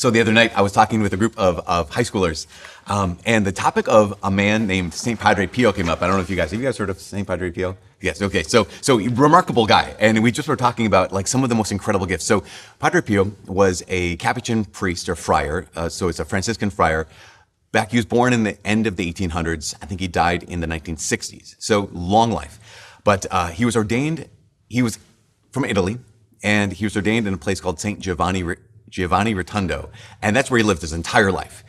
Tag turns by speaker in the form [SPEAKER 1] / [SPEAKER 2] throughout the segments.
[SPEAKER 1] So the other night, I was talking with a group of high schoolers, and the topic of a man named St. Padre Pio came up. I don't know if have you guys heard of St. Padre Pio? Yes, okay. So remarkable guy. And we just were talking about like some of the most incredible gifts. So Padre Pio was a Capuchin priest or friar. So it's a Franciscan friar. He was born in the end of the 1800s. I think he died in the 1960s. So long life. But he was ordained, he was from Italy, and he was ordained in a place called St. Giovanni Rotondo, and that's where he lived his entire life.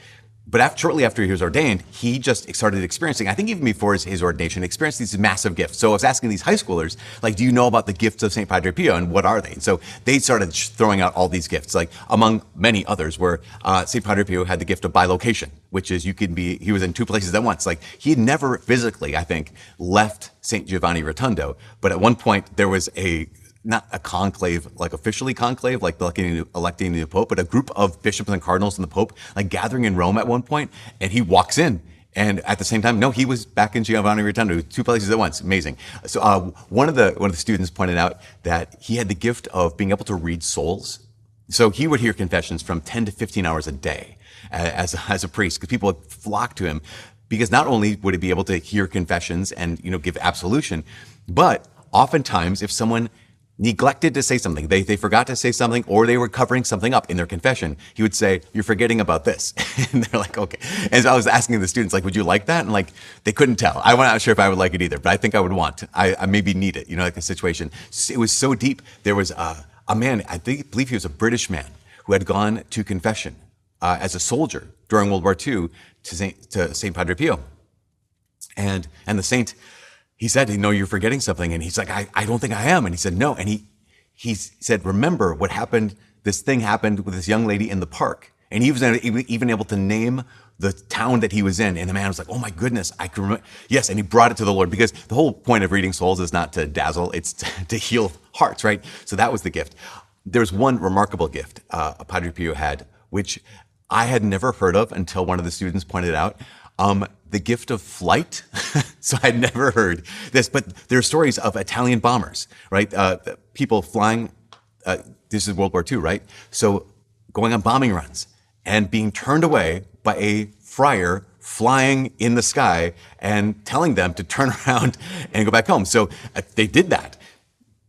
[SPEAKER 1] But shortly after he was ordained, he just started experiencing, I think even before his ordination, experienced these massive gifts. So I was asking these high schoolers, like, do you know about the gifts of St. Padre Pio, and what are they? And so they started throwing out all these gifts, like among many others, where St. Padre Pio had the gift of bilocation, which is he was in two places at once. Like, he had never physically, I think, left St. Giovanni Rotondo, but at one point there was not a conclave, like officially conclave, like electing the Pope, but a group of bishops and cardinals and the Pope, like gathering in Rome at one point, and he walks in. And at the same time, no, he was back in Giovanni Rotondo, two places at once. Amazing. So one of the students pointed out that he had the gift of being able to read souls. So he would hear confessions from 10 to 15 hours a day as a priest, because people would flock to him, because not only would he be able to hear confessions and give absolution, but oftentimes if someone neglected to say something, they forgot to say something, or they were covering something up in their confession, he would say, "You're forgetting about this." And they're like, "Okay." And so I was asking the students, like, "Would you like that?" And like, they couldn't tell. I'm not sure if I would like it either, but I think I would want. I maybe need it, like a situation. It was so deep. There was a man, believe he was a British man, who had gone to confession as a soldier during World War II to St. Padre Pio, and the saint. He said, "You're forgetting something." And he's like, I don't think I am. And he said, "No." And he said, "Remember what happened? This thing happened with this young lady in the park." And he was even able to name the town that he was in. And the man was like, "Oh my goodness, I can remember." Yes, and he brought it to the Lord, because the whole point of reading souls is not to dazzle, it's to heal hearts, right? So that was the gift. There's one remarkable gift Padre Pio had, which I had never heard of until one of the students pointed out. The gift of flight. So I'd never heard this, but there are stories of Italian bombers, right? People flying, this is World War II, right? So going on bombing runs and being turned away by a friar flying in the sky and telling them to turn around and go back home. So they did that.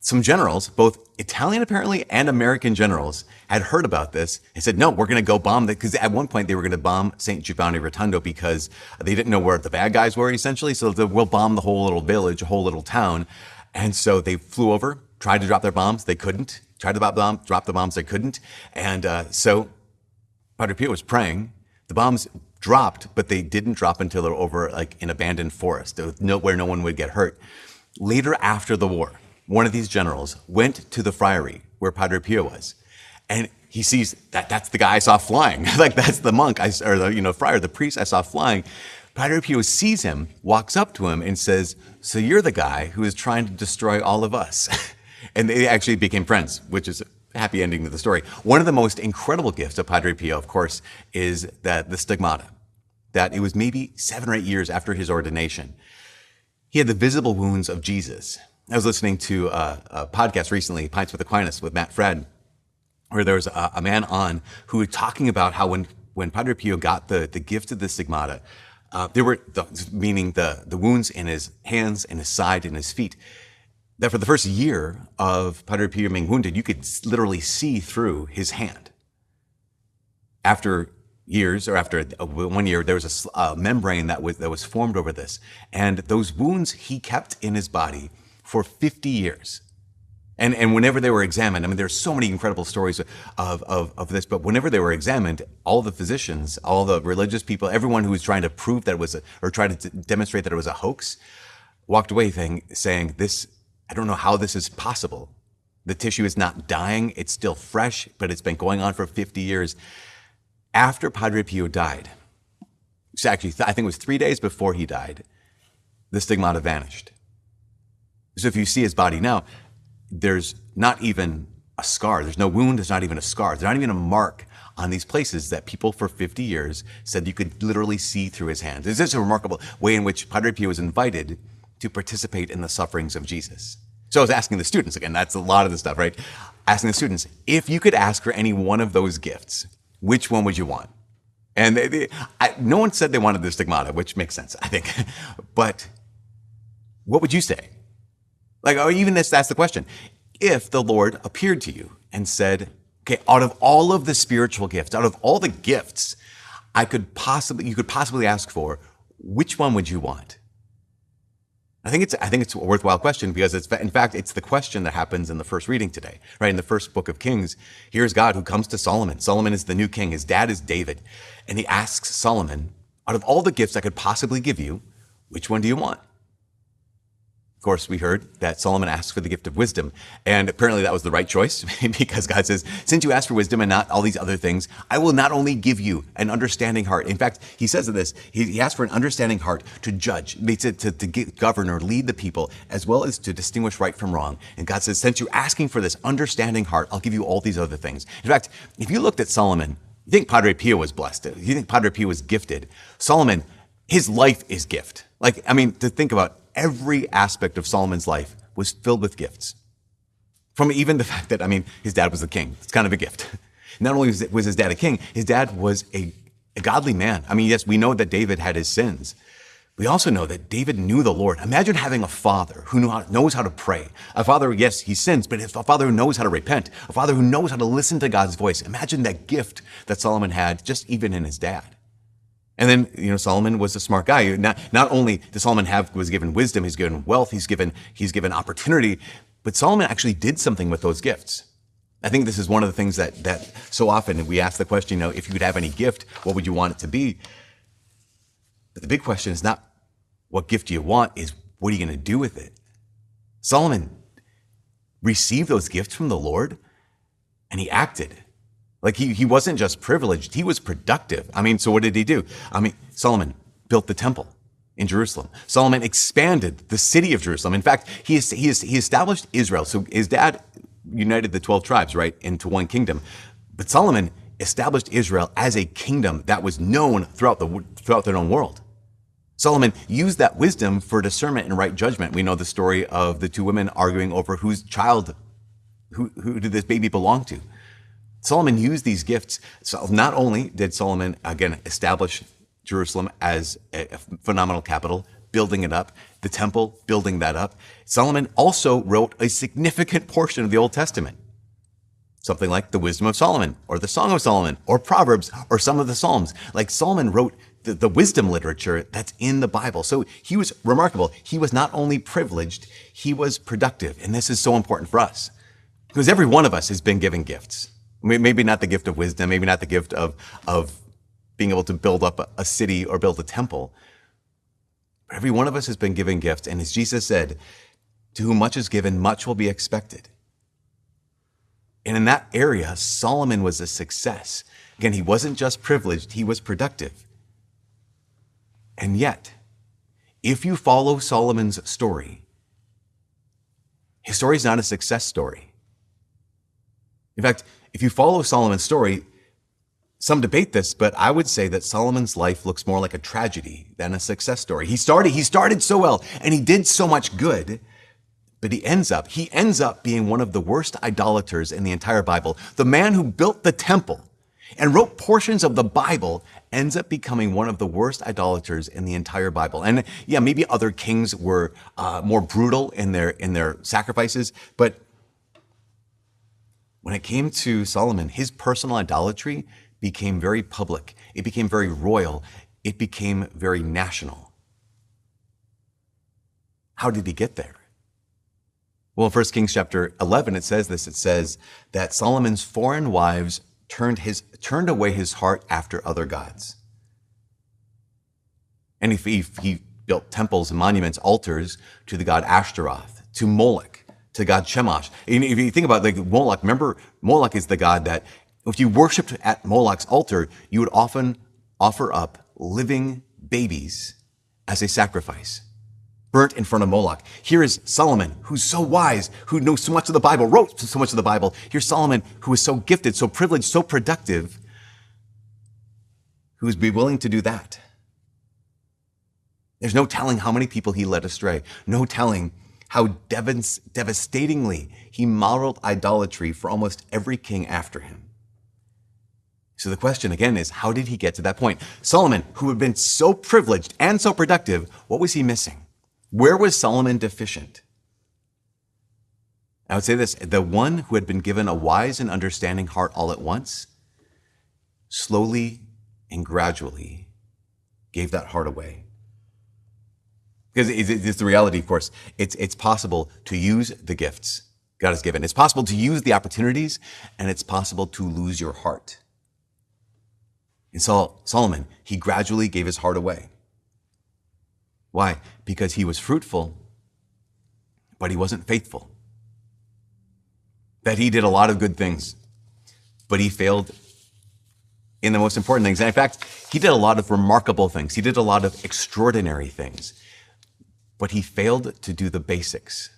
[SPEAKER 1] Some generals, both Italian apparently and American generals, had heard about this and said, "No, we're going to go bomb that," because at one point they were going to bomb St. Giovanni Rotondo because they didn't know where the bad guys were, essentially. So we'll bomb the whole little village, a whole little town. And so they flew over, tried to drop their bombs. They couldn't. Tried to drop the bombs. They couldn't. And so Padre Pio was praying. The bombs dropped, but they didn't drop until they were over like an abandoned forest, where no one would get hurt. Later, after the war, one of these generals went to the friary where Padre Pio was, and he sees that's the guy I saw flying. Like, that's the monk, or the friar, the priest I saw flying. Padre Pio sees him, walks up to him, and says, "So you're the guy who is trying to destroy all of us." And they actually became friends, which is a happy ending to the story. One of the most incredible gifts of Padre Pio, of course, is the stigmata. That it was maybe 7 or 8 years after his ordination. He had the visible wounds of Jesus. I was listening to a podcast recently, Pints with Aquinas, with Matt Fred, where there was a man on who was talking about how when Padre Pio got the gift of the stigmata, there were meaning the wounds in his hands and his side and his feet, that for the first year of Padre Pio being wounded, you could literally see through his hand. After years, or after 1 year, there was a membrane that was formed over this, and those wounds he kept in his body for 50 years. And whenever they were examined, I mean, there's so many incredible stories of this, but whenever they were examined, all the physicians, all the religious people, everyone who was trying to prove that it was or try to demonstrate that it was a hoax, walked away saying, "This, I don't know how this is possible. The tissue is not dying, it's still fresh, but it's been going on for 50 years. After Padre Pio died, actually, I think it was 3 days before he died, the stigmata vanished. So if you see his body now, there's not even a scar. There's no wound. There's not even a scar. There's not even a mark on these places that people for 50 years said you could literally see through his hand. It's just a remarkable way in which Padre Pio was invited to participate in the sufferings of Jesus. So I was asking the students, again, that's a lot of the stuff, right? Asking the students, if you could ask for any one of those gifts, which one would you want? And no one said they wanted the stigmata, which makes sense, I think. But what would you say? Like, or even this, that's the question. If the Lord appeared to you and said, okay, out of all of the spiritual gifts, out of all the gifts you could possibly ask for, which one would you want? I think it's a worthwhile question because in fact, it's the question that happens in the first reading today, right? In the first book of Kings, here's God who comes to Solomon. Solomon is the new king. His dad is David. And he asks Solomon, out of all the gifts I could possibly give you, which one do you want? Of course, we heard that Solomon asked for the gift of wisdom. And apparently that was the right choice because God says, since you asked for wisdom and not all these other things, I will not only give you an understanding heart. In fact, he says this, he asked for an understanding heart to judge, to govern or lead the people, as well as to distinguish right from wrong. And God says, since you're asking for this understanding heart, I'll give you all these other things. In fact, if you looked at Solomon, you think Padre Pio was blessed. You think Padre Pio was gifted. Solomon, his life is gift. To think about every aspect of Solomon's life was filled with gifts. From even the fact that, his dad was a king. It's kind of a gift. Not only was his dad a king, his dad was a godly man. Yes, we know that David had his sins. We also know that David knew the Lord. Imagine having a father who knows how to pray. A father, yes, he sins, but a father who knows how to repent. A father who knows how to listen to God's voice. Imagine that gift that Solomon had just even in his dad. And then, Solomon was a smart guy. Not only did Solomon was given wisdom, he's given wealth, he's given opportunity, but Solomon actually did something with those gifts. I think this is one of the things that so often we ask the question, if you could have any gift, what would you want it to be? But the big question is not what gift do you want, is what are you going to do with it? Solomon received those gifts from the Lord and he acted. Like he wasn't just privileged, he was productive. So what did he do? Solomon built the temple in Jerusalem. Solomon expanded the city of Jerusalem. In fact, he established Israel. So his dad united the 12 tribes, right, into one kingdom. But Solomon established Israel as a kingdom that was known throughout the known world. Solomon used that wisdom for discernment and right judgment. We know the story of the two women arguing over who did this baby belong to. Solomon used these gifts. So not only did Solomon, again, establish Jerusalem as a phenomenal capital, building it up, the temple, building that up, Solomon also wrote a significant portion of the Old Testament. Something like the Wisdom of Solomon, or the Song of Solomon, or Proverbs, or some of the Psalms. Like Solomon wrote the wisdom literature that's in the Bible. So he was remarkable. He was not only privileged, he was productive. And this is so important for us. Because every one of us has been given gifts. Maybe not the gift of wisdom, maybe not the gift of being able to build up a city or build a temple. But every one of us has been given gifts. And as Jesus said, to whom much is given, much will be expected. And in that area, Solomon was a success. Again, he wasn't just privileged, he was productive. And yet, if you follow Solomon's story, his story is not a success story. In fact, if you follow Solomon's story, some debate this, but I would say that Solomon's life looks more like a tragedy than a success story. He started so well and he did so much good, but he ends up being one of the worst idolaters in the entire Bible. The man who built the temple and wrote portions of the Bible ends up becoming one of the worst idolaters in the entire Bible. And yeah, maybe other kings were more brutal in their sacrifices, but when it came to Solomon, his personal idolatry became very public. It became very royal. It became very national. How did he get there? Well, in 1 Kings chapter 11, it says this. It says that Solomon's foreign wives turned away his heart after other gods. And he built temples and monuments, altars to the god Ashtaroth, to Moloch, to God Chemosh. And if you think about Moloch, remember Moloch is the god that if you worshiped at Moloch's altar, you would often offer up living babies as a sacrifice, burnt in front of Moloch. Here is Solomon, who's so wise, who knows so much of the Bible, wrote so much of the Bible. Here's Solomon, who is so gifted, so privileged, so productive, who would be willing to do that. There's no telling how many people he led astray. No telling how devastatingly he modeled idolatry for almost every king after him. So the question again is, how did he get to that point? Solomon, who had been so privileged and so productive, what was he missing? Where was Solomon deficient? I would say this, the one who had been given a wise and understanding heart all at once, slowly and gradually gave that heart away. Because it's the reality, of course. It's possible to use the gifts God has given. It's possible to use the opportunities, and it's possible to lose your heart. And Solomon, he gradually gave his heart away. Why? Because he was fruitful, but he wasn't faithful. That he did a lot of good things, but he failed in the most important things. And in fact, he did a lot of remarkable things. He did a lot of extraordinary things, but he failed to do the basics.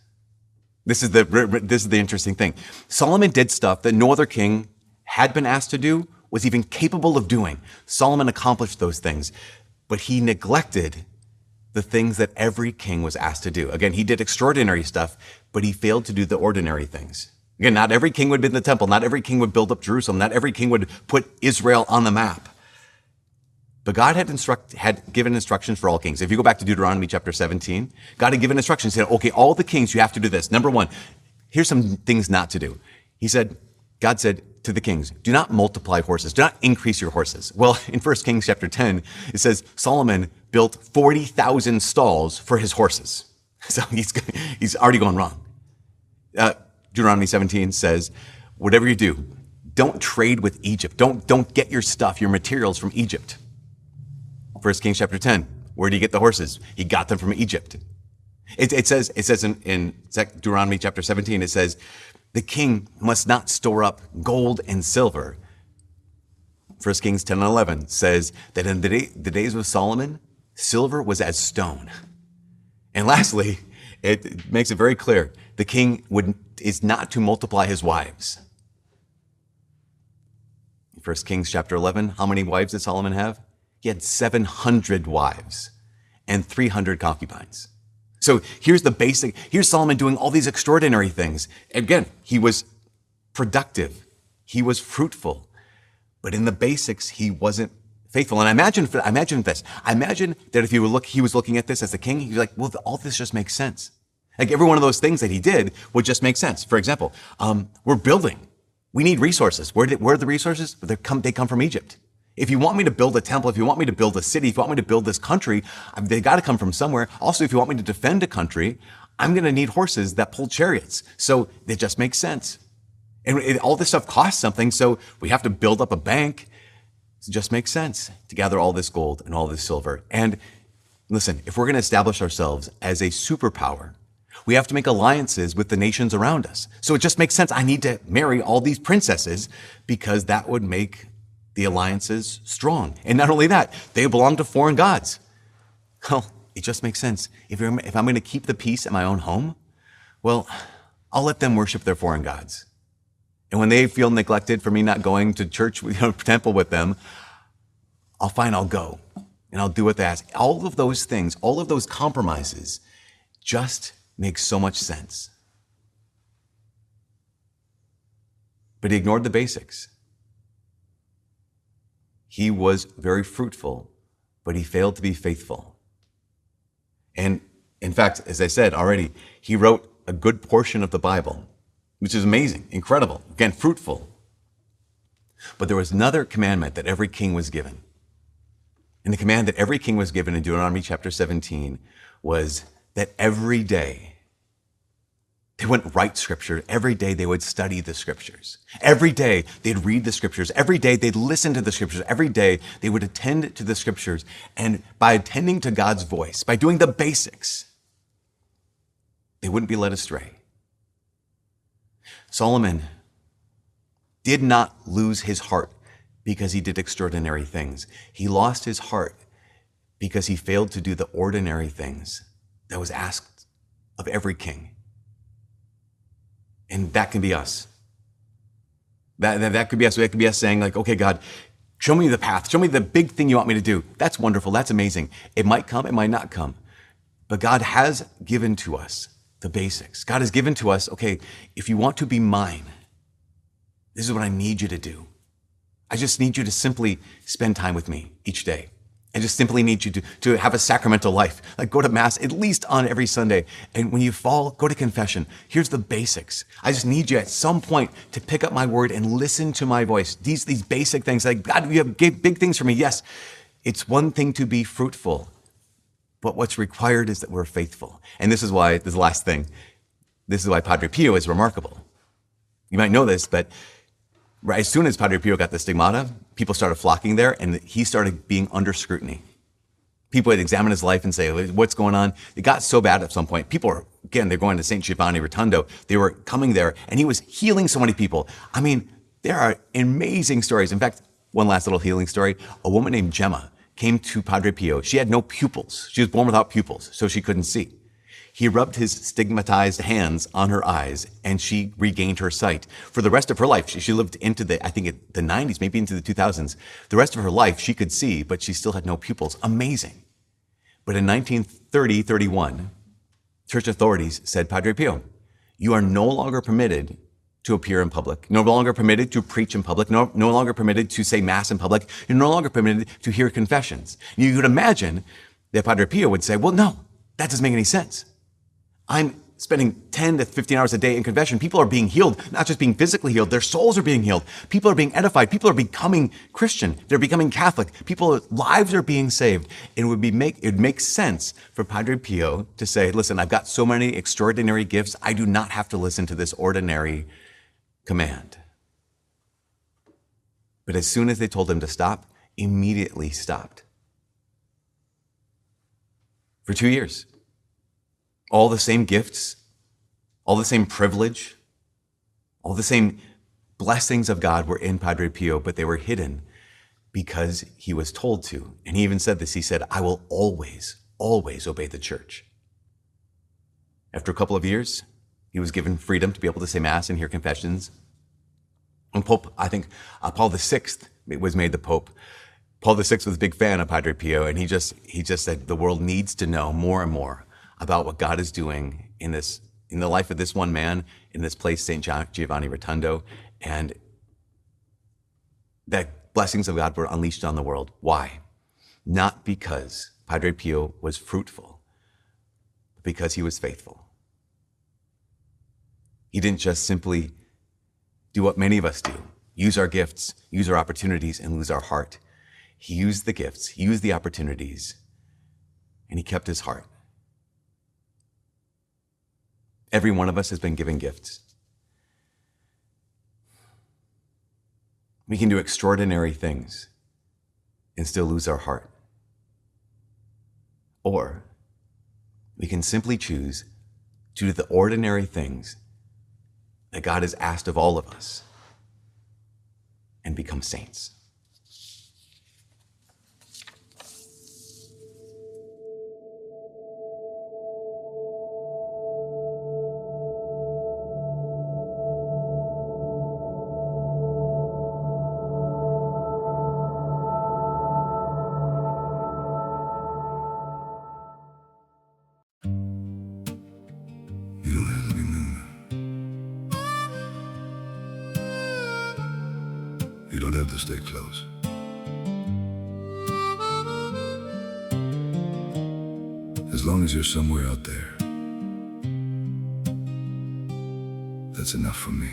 [SPEAKER 1] This is the interesting thing. Solomon did stuff that no other king had been asked to do, was even capable of doing. Solomon accomplished those things, but he neglected the things that every king was asked to do. Again, he did extraordinary stuff, but he failed to do the ordinary things. Again, not every king would build the temple. Not every king would build up Jerusalem. Not every king would put Israel on the map. But God had given instructions for all kings. If you go back to Deuteronomy chapter 17, God had given instructions. He said, okay, all the kings, you have to do this. Number one, here's some things not to do. God said to the kings, do not multiply horses. Do not increase your horses. Well, in 1 Kings chapter 10, it says Solomon built 40,000 stalls for his horses. So he's already going wrong. Deuteronomy 17 says, whatever you do, don't trade with Egypt. Don't get your stuff, your materials from Egypt. 1 Kings chapter 10, where did he get the horses? He got them from Egypt. It says in Deuteronomy chapter 17, it says, the king must not store up gold and silver. 1 Kings 10 and 11 says that in the days of Solomon, silver was as stone. And lastly, it makes it very clear, the king is not to multiply his wives. 1 Kings chapter 11, how many wives did Solomon have? He had 700 wives and 300 concubines. So here's Solomon doing all these extraordinary things. Again, he was productive. He was fruitful. But in the basics, he wasn't faithful. And imagine this. Imagine that if he was looking at this as a king, he'd be like, well, all this just makes sense. Like every one of those things that he did would just make sense. For example, we're building. We need resources. Where are the resources? They come from Egypt. If you want me to build a temple, if you want me to build a city, if you want me to build this country, they got to come from somewhere. Also, if you want me to defend a country, I'm going to need horses that pull chariots. So it just makes sense. And all this stuff costs something, so we have to build up a bank. It just makes sense to gather all this gold and all this silver. And listen, if we're going to establish ourselves as a superpower, we have to make alliances with the nations around us. So it just makes sense. I need to marry all these princesses because that would make the alliances strong. And not only that, they belong to foreign gods. Well, it just makes sense. If I'm going to keep the peace in my own home, well, I'll let them worship their foreign gods. And when they feel neglected for me not going to church, temple with them, I'll go and I'll do what they ask. All of those things, all of those compromises just make so much sense. But he ignored the basics. He was very fruitful, but he failed to be faithful. And in fact, as I said already, he wrote a good portion of the Bible, which is amazing, incredible, again, fruitful. But there was another commandment that every king was given. And the command that every king was given in Deuteronomy chapter 17 was that every day they wouldn't write scripture. Every day they would study the scriptures. Every day they'd read the scriptures. Every day they'd listen to the scriptures. Every day they would attend to the scriptures. And by attending to God's voice, by doing the basics, they wouldn't be led astray. Solomon did not lose his heart because he did extraordinary things. He lost his heart because he failed to do the ordinary things that was asked of every king. And that can be us. That could be us. That could be us saying like, okay, God, show me the path. Show me the big thing you want me to do. That's wonderful. That's amazing. It might come. It might not come. But God has given to us the basics. God has given to us, okay, if you want to be mine, this is what I need you to do. I just need you to simply spend time with me each day. I just simply need you to have a sacramental life. Like go to Mass at least on every Sunday. And when you fall, go to confession. Here's the basics. I just need you at some point to pick up my word and listen to my voice. These basic things, like, God, you have big things for me. Yes, it's one thing to be fruitful, but what's required is that we're faithful. And this is why, this is the last thing, this is why Padre Pio is remarkable. You might know this, but right as soon as Padre Pio got the stigmata, people started flocking there, and he started being under scrutiny. People would examine his life and say, what's going on? It got so bad at some point. People were, again, they're going to St. Giovanni Rotondo. They were coming there, and he was healing so many people. I mean, there are amazing stories. In fact, one last little healing story. A woman named Gemma came to Padre Pio. She had no pupils. She was born without pupils, so she couldn't see. He rubbed his stigmatized hands on her eyes, and she regained her sight. For the rest of her life, she lived into the 90s, maybe into the 2000s. The rest of her life, she could see, but she still had no pupils. Amazing. But in 1930-31, church authorities said, Padre Pio, you are no longer permitted to appear in public, no longer permitted to preach in public, no longer permitted to say Mass in public, you're no longer permitted to hear confessions. You could imagine that Padre Pio would say, well, no, that doesn't make any sense. I'm spending 10 to 15 hours a day in confession. People are being healed, not just being physically healed, their souls are being healed. People are being edified. People are becoming Christian. They're becoming Catholic. People's lives are being saved. It would make sense for Padre Pio to say, listen, I've got so many extraordinary gifts. I do not have to listen to this ordinary command. But as soon as they told him to stop, immediately stopped. For 2 years. All the same gifts, all the same privilege, all the same blessings of God were in Padre Pio, but they were hidden because he was told to. And he even said this, he said, I will always, always obey the church. After a couple of years, he was given freedom to be able to say Mass and hear confessions. And Pope, I think Paul VI was made the Pope. Paul VI was a big fan of Padre Pio, and he just said the world needs to know more and more about what God is doing in the life of this one man, in this place, St. Giovanni Rotondo, and that blessings of God were unleashed on the world. Why? Not because Padre Pio was fruitful, but because he was faithful. He didn't just simply do what many of us do, use our gifts, use our opportunities, and lose our heart. He used the gifts, he used the opportunities, and he kept his heart. Every one of us has been given gifts. We can do extraordinary things and still lose our heart. Or we can simply choose to do the ordinary things that God has asked of all of us and become saints.
[SPEAKER 2] You don't have to stay close. As long as you're somewhere out there, that's enough for me.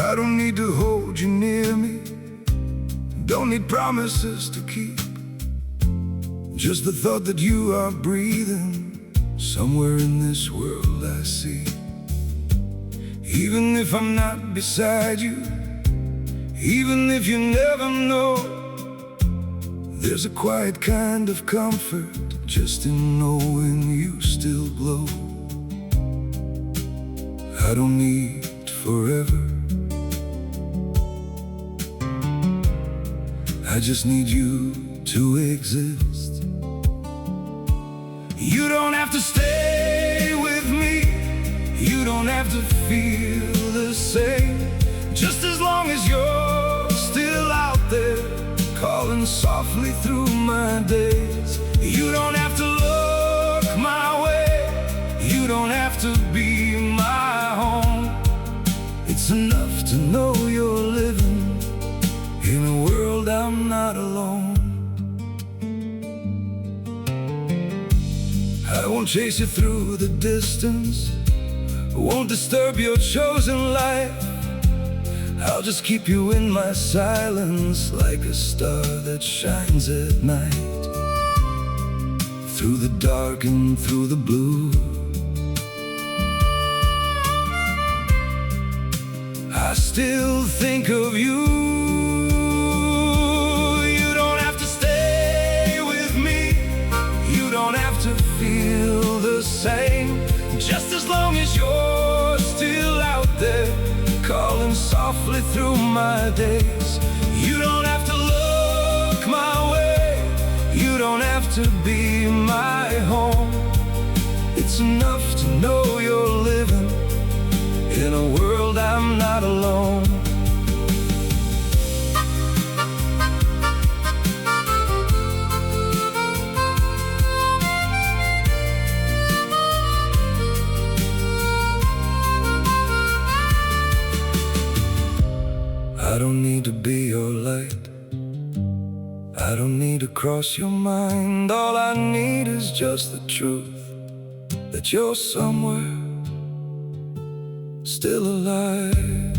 [SPEAKER 2] I don't need to hold you near me, don't need promises to keep. Just the thought that you are breathing somewhere in this world I see. Even if I'm not beside you, even if you never know, there's a quiet kind of comfort just in knowing you still glow. I don't need forever, I just need you to exist. You don't have to stay with me, you don't have to feel the same. Just as long as you're still out there, calling softly through my days. You don't have to look my way, you don't have to be my home. It's won't chase you through the distance, won't disturb your chosen life. I'll just keep you in my silence, like a star that shines at night. Through the dark and through the blue, I still think of you. You don't have to stay with me, you don't have to feel the same. Just as long as you're still out there, calling softly through my days. You don't have to look my way, you don't have to be my home. It's enough to know you're living in a world I'm not alone. I don't need to be your light, I don't need to cross your mind. All I need is just the truth that you're somewhere still alive.